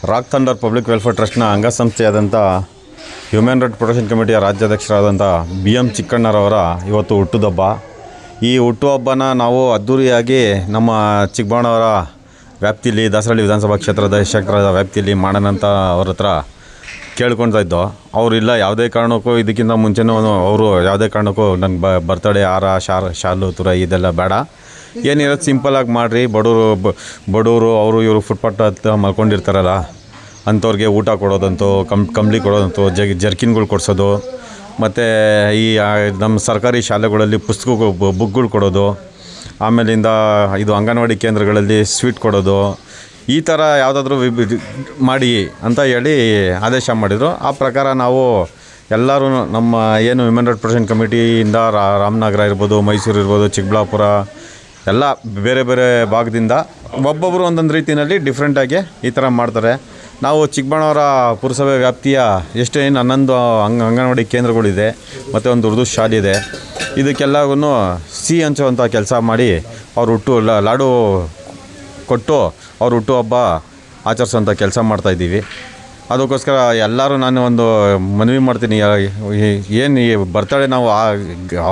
Rock thunder public welfare ಟ್ರಸ್ಟ್ನ ಅಂಗಸಂಸ್ಥೆಯಾದಂಥ human right protection ಕಮಿಟಿಯ ರಾಜ್ಯಾಧ್ಯಕ್ಷರಾದಂಥ BM ಚಿಕ್ಕಣ್ಣರವರ ಇವತ್ತು ಹುಟ್ಟುಹಬ್ಬ. ಈ ಹುಟ್ಟುಹಬ್ಬನ ನಾವು ಅದ್ಧೂರಿಯಾಗಿ ನಮ್ಮ ಚಿಕ್ಕಬಳ್ಳಾಪುರ ವ್ಯಾಪ್ತಿಯಲ್ಲಿ ದಾಸರಳ್ಳಿ ವಿಧಾನಸಭಾ ಕ್ಷೇತ್ರದ ವ್ಯಾಪ್ತಿಯಲ್ಲಿ ಮಾಡೋಣಂತ ಅವ್ರ ಹತ್ರ ಕೇಳ್ಕೊಳ್ತಾ ಇದ್ದೋ. ಅವರಿಲ್ಲ, ಯಾವುದೇ ಕಾರಣಕ್ಕೂ ಇದಕ್ಕಿಂತ ಮುಂಚೆನೂ ಅವರು ಯಾವುದೇ ಕಾರಣಕ್ಕೂ ನನ್ನ ಬರ್ತಡೇ ಶಾಲು ತುರಾಯಿ ಇದೆಲ್ಲ ಬೇಡ, ಏನಿರೋದು ಸಿಂಪಲಾಗಿ ಮಾಡಿರಿ. ಬಡವರು ಅವರು ಇವರು ಫುಟ್ಪಾತ್ ಹತ್ರ ಮಲ್ಕೊಂಡಿರ್ತಾರಲ್ಲ ಅಂಥವ್ರಿಗೆ ಊಟ ಕೊಡೋದಂತೂ ಕಂಬ್ಳಿ ಕೊಡೋದಂತೂ ಜರ್ಕಿನ್ಗಳು ಕೊಡಿಸೋದು, ಮತ್ತು ಈ ನಮ್ಮ ಸರ್ಕಾರಿ ಶಾಲೆಗಳಲ್ಲಿ ಬುಕ್ಗಳು ಕೊಡೋದು, ಆಮೇಲಿಂದ ಇದು ಅಂಗನವಾಡಿ ಕೇಂದ್ರಗಳಲ್ಲಿ ಸ್ವೀಟ್ ಕೊಡೋದು, ಈ ಥರ ಯಾವುದಾದ್ರೂ ಮಾಡಿ ಅಂತ ಹೇಳಿ ಆದೇಶ ಮಾಡಿದರು. ಆ ಪ್ರಕಾರ ನಾವು ಎಲ್ಲರೂ ನಮ್ಮ ಏನು ಹ್ಯೂಮನ್ ರೈಟ್ ಪ್ರೊಟೆಕ್ಷನ್ ಕಮಿಟಿಯಿಂದ ರಾಮನಗರ ಇರ್ಬೋದು, ಮೈಸೂರು ಇರ್ಬೋದು, ಚಿಕ್ಕಬಳ್ಳಾಪುರ ಎಲ್ಲ ಬೇರೆ ಬೇರೆ ಭಾಗದಿಂದ ಒಬ್ಬೊಬ್ಬರು ಒಂದೊಂದು ರೀತಿಯಲ್ಲಿ ಡಿಫ್ರೆಂಟಾಗಿ ಈ ಥರ ಮಾಡ್ತಾರೆ. ನಾವು ಚಿಕ್ಕಬಳ್ಳಾಪುರ ಪುರಸಭೆ ವ್ಯಾಪ್ತಿಯ ಏನು 11 ಅಂಗನವಾಡಿ ಕೇಂದ್ರಗಳಿದೆ ಮತ್ತು ಒಂದು ಉರ್ದು ಶಾಲೆ ಇದೆ. ಇದಕ್ಕೆಲ್ಲವೂ ಸಿಹಿ ಹಂಚುವಂಥ ಕೆಲಸ ಮಾಡಿ ಅವ್ರ ಲಾಡು ಕೊಟ್ಟು ಅವ್ರ ಹುಟ್ಟುಹಬ್ಬ ಆಚರಿಸೋಂಥ ಕೆಲಸ ಮಾಡ್ತಾಯಿದ್ದೀವಿ. ಅದಕ್ಕೋಸ್ಕರ ಎಲ್ಲರೂ ನಾನು ಒಂದು ಮನವಿ ಮಾಡ್ತೀನಿ, ಏನು ಈ ಬರ್ತಡೇ ನಾವು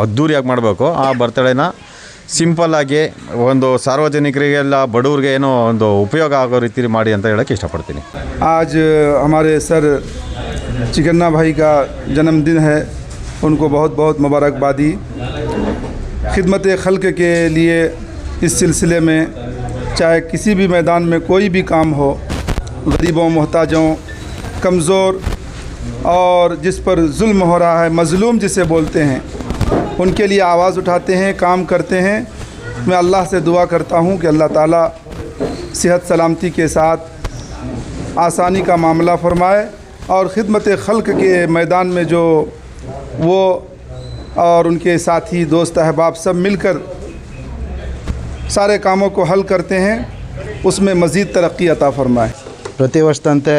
ಅದ್ಧೂರಿಯಾಗಿ ಮಾಡಬೇಕು, ಆ ಬರ್ತಡೇನ ಸಿಂಪಲ್ಲಾಗಿ ಒಂದು ಸಾರ್ವಜನಿಕರಿಗೆಲ್ಲ ಬಡವ್ರಿಗೆ ಏನೋ ಒಂದು ಉಪಯೋಗ ಆಗೋ ರೀತಿ ಮಾಡಿ ಅಂತ ಹೇಳೋಕ್ಕೆ ಇಷ್ಟಪಡ್ತೀನಿ. आज हमारे सर चिकन्ना भाई का जन्मदिन है, उनको बहुत बहुत मुबारकबादी। खिदमत खल्क के लिए इस सिलसिले में चाहे किसी भी मैदान में कोई भी काम हो, गरीबों, मोहताजों, कमज़ोर और जिस पर जुल्म हो रहा है, मज़लूम जिसे बोलते हैं, उनके लिए आवाज़ उठाते हैं, काम करते हैं। मैं अल्लाह से दुआ करता हूँ कि अल्लाह ताला सेहत सलामती के साथ आसानी का मामला फरमाए और ख़िदमत खल्क के मैदान में जो वो और उनके साथी दोस्त अहबाब सब मिलकर सारे कामों को हल करते हैं, उसमें मज़ीद तरक्की अता फरमाए। ಪ್ರತಿ ವರ್ಷದಂತೆ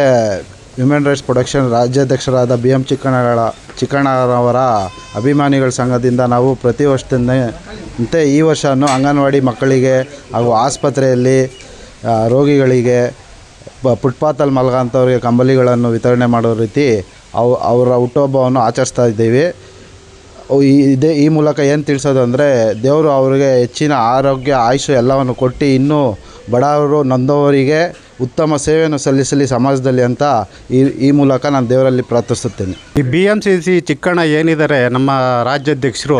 ಹ್ಯೂಮನ್ ರೈಟ್ಸ್ ಪ್ರೊಟೆಕ್ಷನ್ ರಾಜ್ಯಾಧ್ಯಕ್ಷರಾದ BM ಚಿಕ್ಕಣ್ಣರವರ ಅಭಿಮಾನಿಗಳ ಸಂಘದಿಂದ ನಾವು ಪ್ರತಿ ವರ್ಷದಂತೆ ಈ ವರ್ಷವೂ ಅಂಗನವಾಡಿ ಮಕ್ಕಳಿಗೆ ಹಾಗೂ ಆಸ್ಪತ್ರೆಯಲ್ಲಿ ರೋಗಿಗಳಿಗೆ ಫುಟ್ಪಾತಲ್ಲಿ ಮಲಗೋಂಥವ್ರಿಗೆ ಕಂಬಳಿಗಳನ್ನು ವಿತರಣೆ ಮಾಡೋ ರೀತಿ ಅವರ ಹುಟ್ಟುಹಬ್ಬವನ್ನು ಆಚರಿಸ್ತಾ ಇದ್ದೀವಿ. ಈ ಮೂಲಕ ಏನು ತಿಳಿಸೋದು ಅಂದರೆ, ದೇವರು ಅವರಿಗೆ ಹೆಚ್ಚಿನ ಆರೋಗ್ಯ, ಆಯುಷ್ಯ ಎಲ್ಲವನ್ನು ಕೊಟ್ಟು ಇನ್ನೂ ಬಡವರು ನೊಂದವರಿಗೆ ಉತ್ತಮ ಸೇವೆಯನ್ನು ಸಲ್ಲಿಸಲಿ ಸಮಾಜದಲ್ಲಿ ಅಂತ ಈ ಮೂಲಕ ನಾನು ದೇವರಲ್ಲಿ ಪ್ರಾರ್ಥಿಸುತ್ತೇನೆ. ಈ BMCC ಚಿಕ್ಕಣ್ಣ ಏನಿದ್ದಾರೆ ನಮ್ಮ ರಾಜ್ಯಾಧ್ಯಕ್ಷರು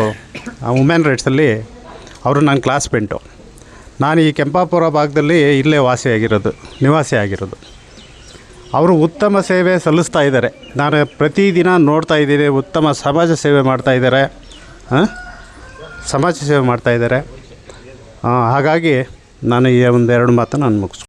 ವುಮೆನ್ ರೈಟ್ಸಲ್ಲಿ, ಅವರು ನನ್ನ ಕ್ಲಾಸ್ಮೇಟು. ನಾನು ಈ ಕೆಂಪಾಪುರ ಭಾಗದಲ್ಲಿ ಇಲ್ಲೇ ನಿವಾಸಿ ಆಗಿರೋದು. ಅವರು ಉತ್ತಮ ಸೇವೆ ಸಲ್ಲಿಸ್ತಾ ಇದ್ದಾರೆ. ನಾನು ಪ್ರತಿದಿನ ನೋಡ್ತಾ ಇದ್ದೀನಿ, ಉತ್ತಮ ಸಮಾಜ ಸೇವೆ ಮಾಡ್ತಾಯಿದ್ದಾರೆ. ಹಾಗಾಗಿ ನಾನು ಈ ಒಂದೆರಡು ಮಾತು ನಾನು ಮುಗಿಸ್ತೀನಿ.